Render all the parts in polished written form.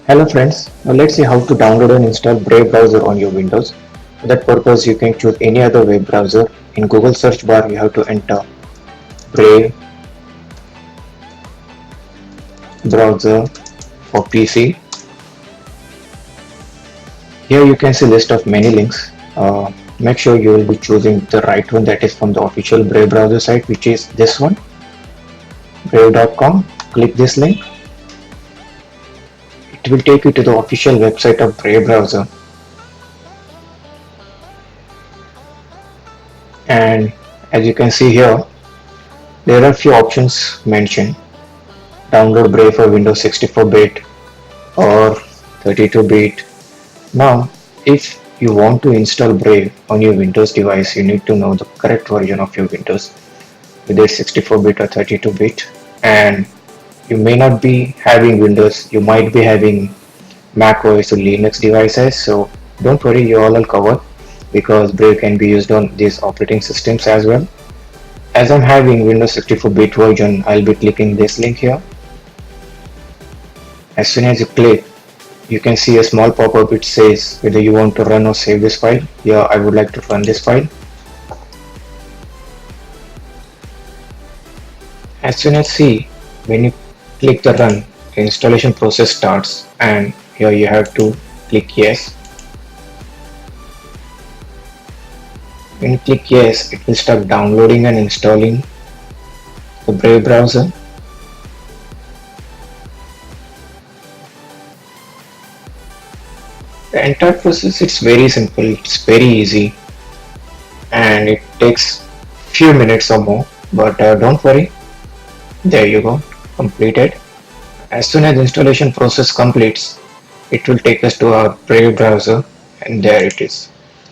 Hello friends, now let's see how to download and install Brave browser on your Windows. For that purpose you can choose any other web browser. In Google search bar you have to enter Brave browser for PC. Here you can see list of many links. Make sure you will be choosing the right one, that is from the official Brave browser site, which is this one, brave.com. Click this link. It will take you to the official website of Brave browser, and as you can see here there are few options mentioned. Download Brave for Windows 64-bit or 32-bit. Now, if you want to install Brave on your Windows device, you need to know the correct version of your Windows, whether it's 64-bit or 32-bit. And you may not be having Windows, you might be having Mac OS or Linux devices. So don't worry, you're all covered because Brave can be used on these operating systems as well. As I'm having Windows 64-bit version, I'll be clicking this link here. As soon as you click, you can see a small pop-up. It says whether you want to run or save this file. Here I would like to run this file. As soon as see, when you click the run, the installation process starts, and here you have to click yes. When you click yes, it will start downloading and installing the Brave browser. The entire process is very simple, it's very easy, and it takes few minutes or more, but don't worry, there you go, completed. As soon as the installation process completes, it will take us to our Brave browser, and there it is.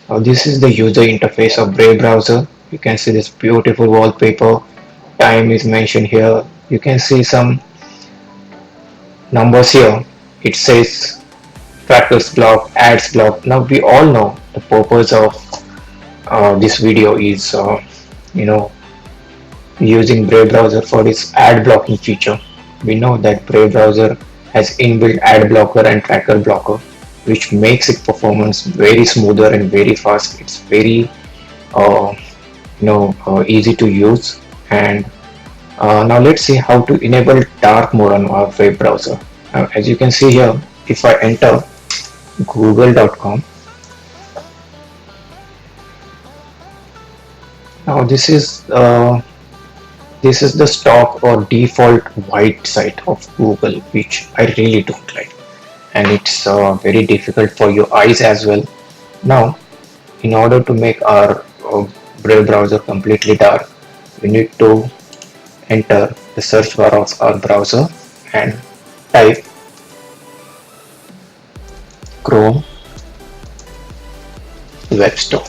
Now this is the user interface of Brave browser. You can see this beautiful wallpaper, time is mentioned here, you can see some numbers here. It says trackers block, ads block. Now we all know the purpose of this video is you know using Brave browser for its ad blocking feature. We know that Brave browser has inbuilt ad blocker and tracker blocker, which makes its performance very smoother and very fast. It's very uh, easy to use. And now let's see how to enable dark mode on our web browser. Now, as you can see here, if I enter google.com, now this is the stock or default white site of Google, which I really don't like, and it's very difficult for your eyes as well. Now, in order to make our Brave browser completely dark, we need to enter the search bar of our browser and type Chrome Web Store.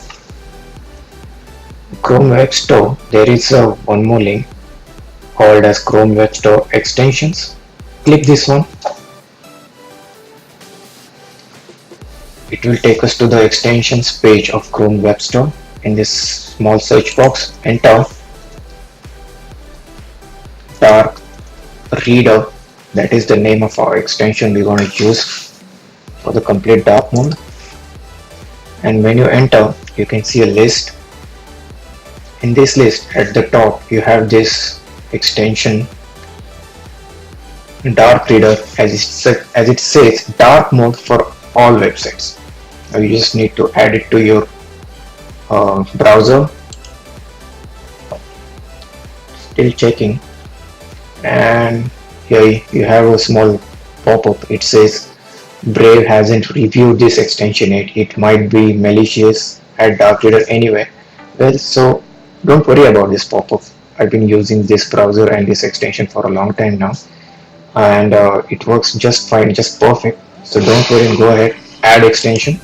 Chrome Web Store, there is one more link called as Chrome Web Store extensions. Click this one. It will take us to the extensions page of Chrome Web Store. In this small search box, enter Dark Reader. That is the name of our extension we're going to use for the complete dark mode. And when you enter, you can see a list. In this list, at the top, you have this extension Dark Reader, as it says, dark mode for all websites. Now you just need to add it to your browser. Still checking, and here you have a small pop-up. It says Brave hasn't reviewed this extension yet. It might be malicious at Dark Reader anyway. Well, so don't worry about this pop-up. I've been using this browser and this extension for a long time now, and it works just fine, just perfect. So don't worry and go ahead, add extension.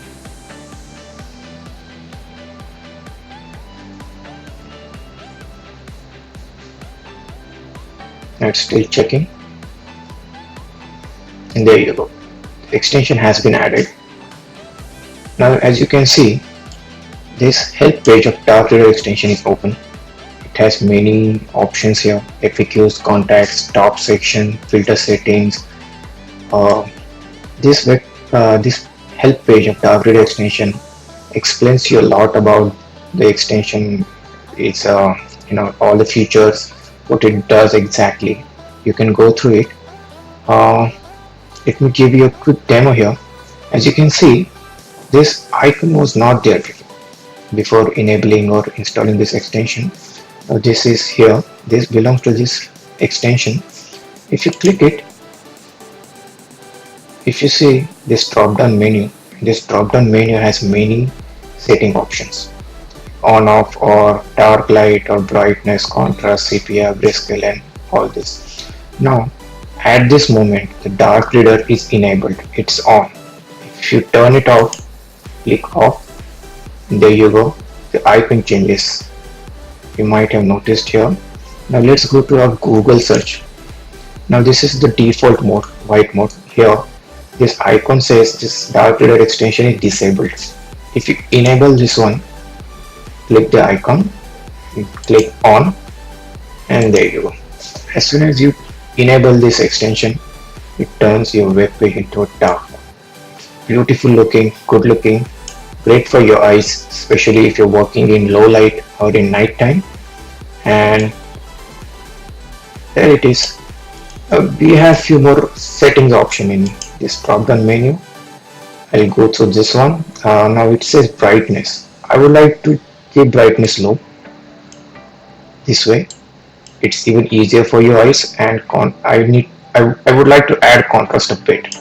It's still checking, and there you go, the extension has been added. Now as you can see, this help page of Dark Reader extension is open. It has many options here: FAQs, contacts, top section, filter settings, This help page of Dark Reader extension explains you a lot about the extension. It's all the features, what it does exactly. You can go through it. Uh, Let me give you a quick demo here. As you can see, this icon was not there before enabling or installing this extension. Now this is here. This belongs to this extension. If you click it, if you see this drop down menu has many setting options: on off or dark light or brightness, contrast, sepia, grayscale, and all this. Now at this moment the dark reader is enabled, it's on. If you turn it off, click off, there you go, the icon changes. You might have noticed here. Now let's go to our Google search. Now this is the default mode, white mode. Here this icon says this dark reader extension is disabled. If you enable this one, click the icon, click on, and there you go. As soon as you enable this extension, it turns your web page into a dark mode. Beautiful looking, good looking, great for your eyes, especially if you're working in low light or in night time. And there it is. We have few more settings option in this drop down menu. I'll go through this one. Now it says brightness. I would like to keep brightness low. This way it's even easier for your eyes, and I would like to add contrast a bit.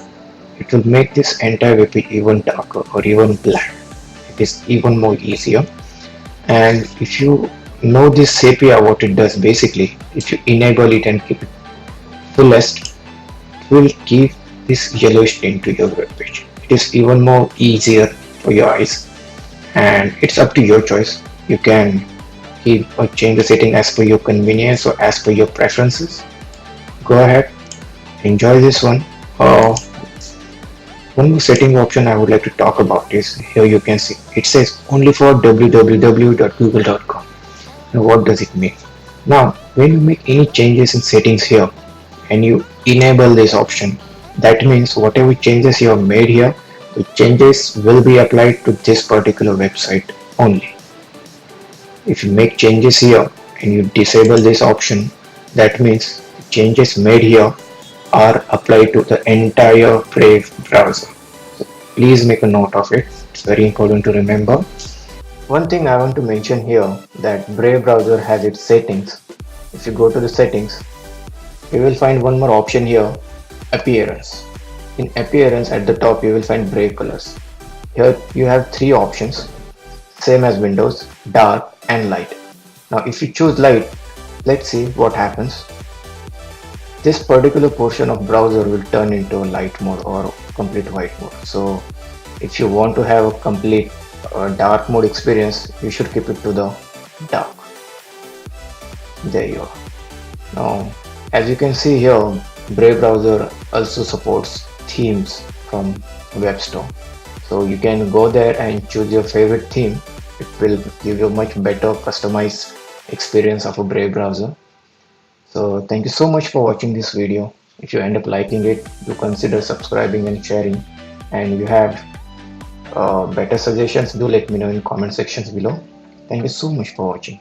It will make this entire web page even darker or even black. It is even more easier. And if you know this sepia, what it does basically, if you enable it and keep it fullest, it will give this yellowish tint to your web page. It is even more easier for your eyes, and it's up to your choice. You can keep or change the setting as per your convenience or as per your preferences. Go ahead, enjoy this one. One more setting option I would like to talk about is here. You can see it says only for www.google.com. Now what does it mean? Now when you make any changes in settings here and you enable this option, that means whatever changes you have made here, the changes will be applied to this particular website only. If you make changes here and you disable this option, that means the changes made here are applied to the entire Brave browser. So please make a note of it. It's very important to remember. One thing I want to mention here, that Brave browser has its settings. If you go to the settings, you will find one more option here, appearance. In appearance at the top you will find Brave colors. Here you have three options, same as Windows: dark and light. Now if you choose light, let's see what happens. This particular portion of browser will turn into a light mode or complete white mode. So if you want to have a complete dark mode experience, you should keep it to the dark. There you are. Now as you can see here, Brave browser also supports themes from Web Store. So you can go there and choose your favorite theme. It will give you a much better customized experience of a Brave browser. So thank you so much for watching this video. If you end up liking it, do consider subscribing and sharing. And if you have better suggestions, do let me know in comment sections below. Thank you so much for watching.